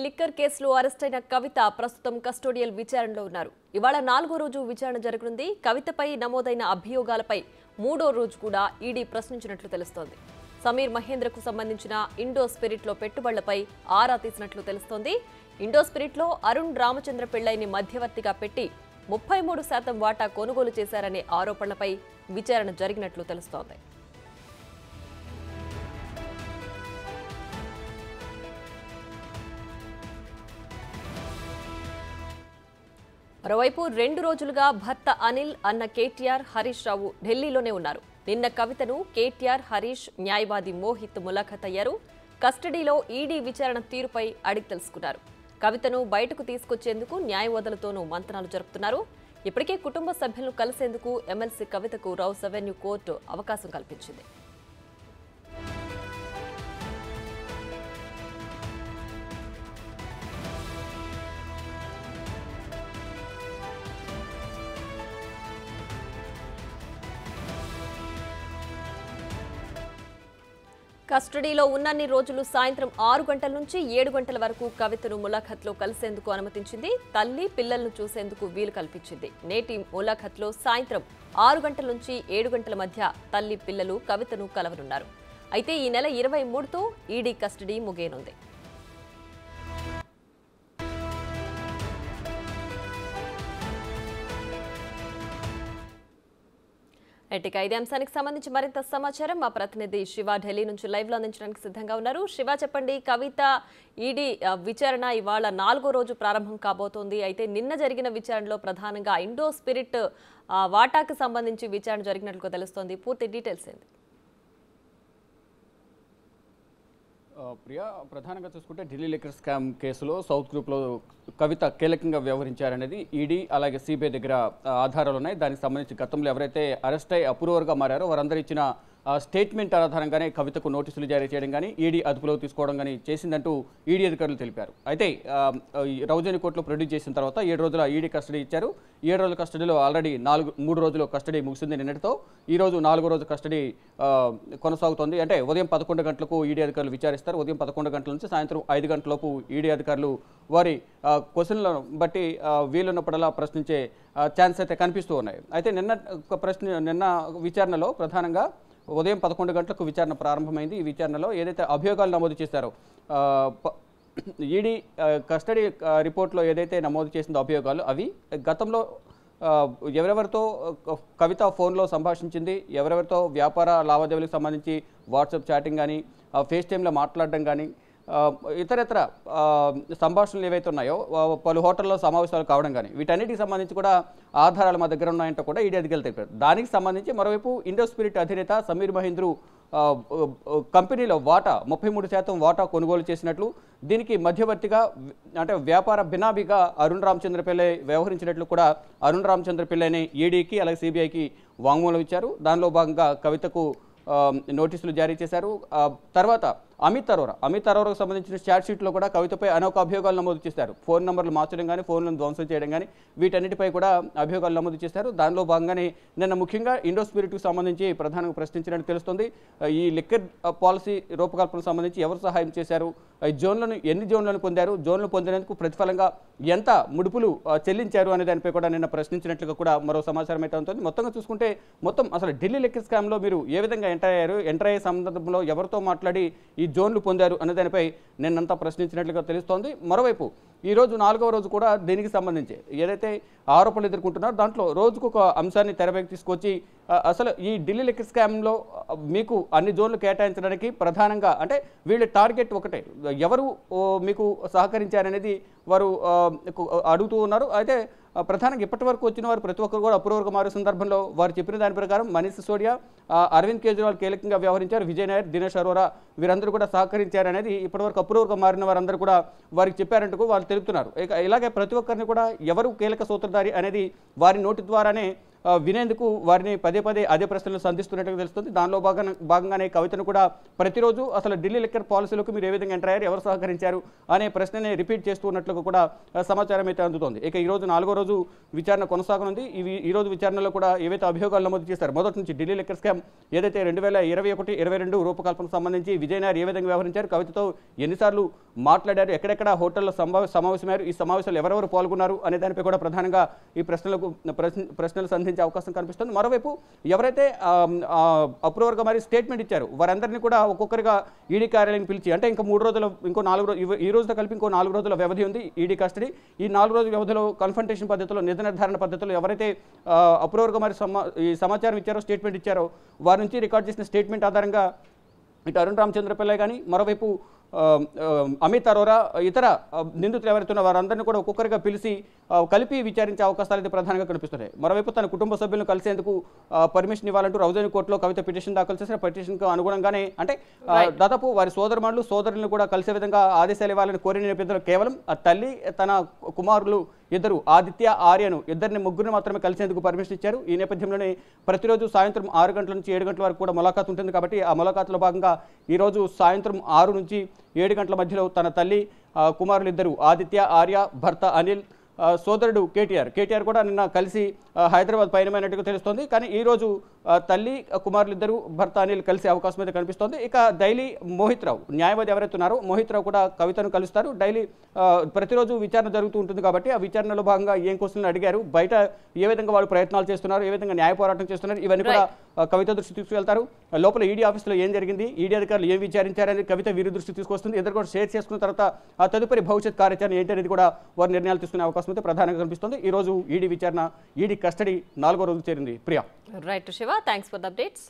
Liquor కేసులో arrest అయిన కవిత ప్రస్తుతం కస్టోడియల్ విచారణలో ఉన్నారు. ఇవాళ 4వ రోజు విచారణ జరగనుంది. కవితపై నమోదైన అభియోగాలపై 3వ రోజు కూడా ఈడీ ప్రశ్నించినట్లు తెలుస్తోంది. సమీర్ మహేంద్రకు సంబంధించిన ఇండో స్పిరిట్లో పెట్టుబడులపై ఆరా తీసినట్లు తెలుస్తోంది. ఇండో స్పిరిట్లో అరుణ్ రామచంద్ర పిళ్ళైని మధ్యవర్తిగా పెట్టి 33% వాటా కొనుగోలు చేశారనే ఆరోపణలపై విచారణ జరిగినట్లు తెలుస్తోంది. మరోవైపు 2 రోజులుగా భర్త అనిల్, అన్న కేటీఆర్, హరీష్ రావు ఢిల్లీలోనే ఉన్నారు. నిన్న కవితను కేటీఆర్, హరీష్, న్యాయవాది మోహిత్ ములాఖత్ అయ్యారు. కస్టడీలో ఈడీ విచారణ తీరుపై అడిగి తెలుసుకున్నారు. కవితను బయటకు తీసుకొచ్చేందుకు న్యాయవాదులతోనూ మంతనాలు జరుపుతున్నారు. ఇప్పటికే కుటుంబ సభ్యులను కలిసేందుకు ఎమ్మెల్సీ కవితకు రౌస్ అవెన్యూ కోర్టు అవకాశం కల్పించింది. కస్టడీలో ఉన్నన్ని రోజులు సాయంత్రం 6 గంటల నుంచి 7 గంటల వరకు కవితను ములాఖత్లో కలిసేందుకు అనుమతించింది. తల్లి, పిల్లలను చూసేందుకు వీలు కల్పించింది. నేటి ములాఖత్లో సాయంత్రం 6 గంటల నుంచి 7 గంటల మధ్య తల్లి, పిల్లలు కవితను కలవనున్నారు. అయితే ఈ నెల 23తో ఈడీ కస్టడీ ముగియనుంది. ఇక ఇదే అంశానికి సంబంధించి మరింత సమాచారం మా ప్రతినిధి శివ ఢిల్లీ నుంచి లైవ్ లో అందించడానికి సిద్ధంగా ఉన్నారు. శివ, చెప్పండి, కవిత ఈడీ విచారణ ఇవాళ 4వ రోజు ప్రారంభం కాబోతోంది. అయితే నిన్న జరిగిన విచారణలో ప్రధానంగా ఇండో స్పిరిట్ వాటాకు సంబంధించి విచారణ జరిగినట్లుగా తెలుస్తోంది. పూర్తి డీటెయిల్స్ ఏంటి? ప్రియా, ప్రధానంగా చూసుకుంటే ఢిల్లీ లిక్కర్ స్కామ్ కేసులో సౌత్ గ్రూప్లో కవిత కీలకంగా వ్యవహరించారనేది ఈడీ అలాగే సిబిఐ దగ్గర ఆధారాలు ఉన్నాయి. దానికి సంబంధించి గతంలో ఎవరైతే అరెస్ట్ అయ్యి అప్రూవర్గా మారారో వారందరూ ఇచ్చిన స్టేట్మెంట్ ఆధారంగానే కవితకు నోటీసులు జారీ చేయడం కానీ ఈడీ అదుపులో తీసుకోవడం కానీ చేసిందంటూ ఈడీ అధికారులు తెలిపారు. అయితే రౌజని కోర్టులో ప్రొడ్యూస్ చేసిన తర్వాత 7 రోజుల ఈడీ కస్టడీ ఇచ్చారు. 7 రోజుల కస్టడీలో ఆల్రెడీ 3 రోజులు కస్టడీ ముగిసింది నిన్నటితో. ఈరోజు 4వ రోజు కస్టడీ కొనసాగుతోంది. అంటే ఉదయం 11 గంటలకు ఈడీ అధికారులు విచారిస్తారు. ఉదయం 11 గంటల నుంచి సాయంత్రం 5 గంటలలోపు ఈడీ అధికారులు వారి క్వశ్చన్లను బట్టి వీలున్నప్పుడల్లా ప్రశ్నించే ఛాన్స్ అయితే కనిపిస్తూ ఉన్నాయి. అయితే నిన్న విచారణలో ప్రధానంగా ఉదయం 11 గంటలకు విచారణ ప్రారంభమైంది. ఈ విచారణలో ఏదైతే అభియోగాలు నమోదు చేశారో ఈడీ కస్టడీ రిపోర్ట్లో ఏదైతే నమోదు చేసిందో అభియోగాలు అవి గతంలో ఎవరెవరితో కవిత ఫోన్లో సంభాషించింది, ఎవరెవరితో వ్యాపార లావాదేవీలకు సంబంధించి వాట్సాప్ చాటింగ్ కానీ ఫేస్ టైంలో మాట్లాడడం కానీ ఇతరత్ర సంభాషణలు ఏవైతే ఉన్నాయో పలు హోటల్లో సమావేశాలు కావడం కానీ వీటన్నిటికి సంబంధించి కూడా ఆధారాలు మా దగ్గర ఉన్నాయంటూ కూడా ఈడీ అధికారులు తెలిపారు. దానికి సంబంధించి మరోవైపు ఇండో స్పిరిట్ అధినేత సమీర్ మహేంద్రు కంపెనీలో 33% వాటా కొనుగోలు చేసినట్లు, దీనికి మధ్యవర్తిగా అంటే వ్యాపార బినామీగా అరుణ్ రామచంద్ర పిళ్ళై వ్యవహరించినట్లు కూడా అరుణ్ రామచంద్ర పిళ్ళైని ఈడీకి అలాగే సిబిఐకి వాంగ్మూలం ఇచ్చారు. దానిలో భాగంగా కవితకు నోటీసులు జారీ చేశారు. తర్వాత అమిత్ అరోరాకు సంబంధించిన చాట్ షీట్లో కూడా కవితపై అనేక అభియోగాలు నమోదు చేశారు. ఫోన్ నంబర్లు మార్చడం కానీ ఫోన్లను ధ్వంసం చేయడం కానీ వీటన్నిటిపై కూడా అభియోగాలు నమోదు చేశారు. దానిలో భాగంగానే నిన్న ముఖ్యంగా ఇండో స్పిరిట్కు సంబంధించి ప్రధానంగా ప్రశ్నించినట్టు తెలుస్తుంది. ఈ లిక్కర్ పాలసీ రూపకల్పనకు సంబంధించి ఎవరు సహాయం చేశారు, ఎన్ని జోన్లను పొందారు, జోన్లు పొందినందుకు ప్రతిఫలంగా ఎంత ముడుపులు చెల్లించారు అనే దానిపై కూడా నిన్న ప్రశ్నించినట్లుగా కూడా మరో సమాచారం అయితే ఉంటుంది. మొత్తంగా చూసుకుంటే అసలు ఢిల్లీ లిక్కర్ స్కామ్లో మీరు ఏ విధంగా ఎంటర్ అయ్యే సందర్భంలో ఎవరితో మాట్లాడి ఈ జోన్లు పొందారు అనే దానిపై నిన్నంతా ప్రశ్నించినట్లుగా తెలుస్తోంది. మరోవైపు ఈరోజు 4వ రోజు కూడా దీనికి సంబంధించి ఏదైతే ఆరోపణలు ఎదుర్కొంటున్నారో దాంట్లో రోజుకు ఒక అంశాన్ని తెరపైకి తీసుకొచ్చి అసలు ఈ ఢిల్లీ లిక్కర్ స్కామ్లో మీకు అన్ని జోన్లు కేటాయించడానికి ప్రధానంగా అంటే వీళ్ళ టార్గెట్ ఒకటే, ఎవరు మీకు సహకరించారనేది వారు అడుగుతూ ఉన్నారు. అయితే ప్రధానంగా ఇప్పటి వరకు వచ్చిన వారు ప్రతి ఒక్కరు కూడా అప్రూవర్గా మారే సందర్భంలో వారు చెప్పిన దాని ప్రకారం మనీష్ సిసోడియా, అరవింద్ కేజ్రీవాల్ కీలకంగా వ్యవహరించారు, విజయ్ నాయర్, దినేష్ అరోరా వీరందరూ కూడా సహకరించారనేది ఇప్పటివరకు అప్రూవర్గా మారిన వారందరూ కూడా వారికి చెప్పారంటూ వాళ్ళు తెలుపుతున్నారు. ఇలాగే ప్రతి ఒక్కరిని కూడా ఎవరు కీలక సూత్రధారి అనేది వారి నోటి ద్వారానే వినేందుకు వారిని పదే అదే ప్రశ్నలు సంధిస్తున్నట్టుగా తెలుస్తుంది. దానిలో భాగంగానే కవితను కూడా ప్రతిరోజు అసలు ఢిల్లీ లిక్కర్ పాలసీలకు మీరు ఏ విధంగా ఎంటర్ అయ్యారు, ఎవరు సహకరించారు అనే ప్రశ్నని రిపీట్ చేస్తూ ఉన్నట్లుగా కూడా సమాచారం అయితే అందుతోంది. ఇక ఈరోజు 4వ రోజు విచారణ కొనసాగనుంది. ఈరోజు విచారణలో కూడా ఏవైతే అభియోగాలు నమోదు చేశారు మొదటి నుంచి ఢిల్లీ లిక్కర్ స్కామ్ ఏదైతే 2021-22 రూపకల్పనకు సంబంధించి విజయ్ నాయర్ ఏ విధంగా వ్యవహరించారు, కవితతో ఎన్నిసార్లు మాట్లాడారు, ఎక్కడెక్కడ హోటల్లో సమావేశమయ్యారు, ఈ సమావేశాలు ఎవరెవరు పాల్గొన్నారు అనే దానిపై కూడా ప్రధానంగా ఈ ప్రశ్నలు సంధించే అవకాశం కనిపిస్తుంది. మరోవైపు ఎవరైతే అప్రూవర్గా మరి స్టేట్మెంట్ ఇచ్చారు వారందరినీ కూడా ఒక్కొక్కరిగా ఈడీ కార్యాలయం పిలిచి, అంటే ఇంకో 3 రోజులు, ఇంకో 4 రోజులు, ఈ రోజుతో కలిపి ఇంకో 4 రోజుల వ్యవధి ఉంది ఈడీ కస్టడీ. ఈ 4 రోజుల వ్యవధిలో కన్ఫంటేషన్ పద్ధతిలో, నిజ నిర్ధారణ పద్ధతిలో ఎవరైతే అప్రూవర్గా మరి ఈ సమాచారం ఇచ్చారో, స్టేట్మెంట్ ఇచ్చారో వారి నుంచి రికార్డ్ చేసిన స్టేట్మెంట్ ఆధారంగా ఇటు అరుణ్ రామచంద్ర పిల్లై కానీ, మరోవైపు అమిత్ అరోరా, ఇతర నిందితులు ఎవరైతున్న వారందరినీ కూడా ఒక్కొక్కరిగా పిలిచి కలిపి విచారించే అవకాశాలు అయితే ప్రధానంగా కనిపిస్తున్నాయి. మరోవైపు తన కుటుంబ సభ్యులను కలిసేందుకు పర్మిషన్ ఇవ్వాలంటూ రౌజని కోర్టులో కవిత పిటిషన్ దాఖలు చేసిన పిటిషన్కు అనుగుణంగానే, అంటే దాదాపు వారి సోదరుమణులు సోదరులను కూడా కలిసే విధంగా ఆదేశాలు ఇవ్వాలని కోరిన నేపథ్యంలో కేవలం ఆ తల్లి తన కుమారులు ఇద్దరు ఆదిత్య ఆర్యను ముగ్గురిని మాత్రమే కలిసేందుకు పర్మిషన్ ఇచ్చారు. ఈ నేపథ్యంలోనే ప్రతిరోజు సాయంత్రం 6 గంటల నుంచి 7 గంటల వరకు కూడా ములాఖాత్ ఉంటుంది. కాబట్టి ఆ ములాఖాత్లో భాగంగా ఈరోజు సాయంత్రం 6 నుంచి 7 గంటల మధ్యలో తన తల్లి కుమారులు ఇద్దరు ఆదిత్య ఆర్య, భర్త అనిల్, సోదరుడు కేటీఆర్ కూడా నిన్న కలిసి హైదరాబాద్ పయనమైనట్టుగా తెలుస్తోంది. కానీ ఈరోజు తల్లి కుమారులు ఇద్దరు, భర్త అనిల్ కలిసే అవకాశం అయితే కనిపిస్తోంది. ఇక డైలీ మోహిత్ రావు, న్యాయవాది ఎవరైతే ఉన్నారో మోహిత్ రావు కూడా కవితను కలుస్తారు. డైలీ ప్రతిరోజు విచారణ జరుగుతూ ఉంటుంది కాబట్టి ఆ విచారణలో భాగంగా ఏం క్వశ్చన్లు అడిగారు, బయట ఏ విధంగా వాళ్ళు ప్రయత్నాలు చేస్తున్నారు, ఏ విధంగా న్యాయ పోరాటం చేస్తున్నారు, ఇవన్నీ కూడా కవిత దృష్టి తీసుకువెళ్తారు. లోపల ఈడీ ఆఫీసులో ఏం జరిగింది, ఈడీ అధికారులు ఏం విచారించారని కవిత వీరి దృష్టి తీసుకొస్తుంది. ఇద్దరు కూడా షేర్ చేసుకున్న తర్వాత ఆ తదుపరి భవిష్యత్ కార్యాచరణ ఏంటి అనేది కూడా వారు నిర్ణయాలు తీసుకునే అవకాశం అయితే ప్రధానంగా కనిపిస్తుంది. ఈ రోజు ఈడీ విచారణ, ఈడీ కస్టడీ 4వ రోజు చేరింది. Priya. Right Shiva, thanks for the updates.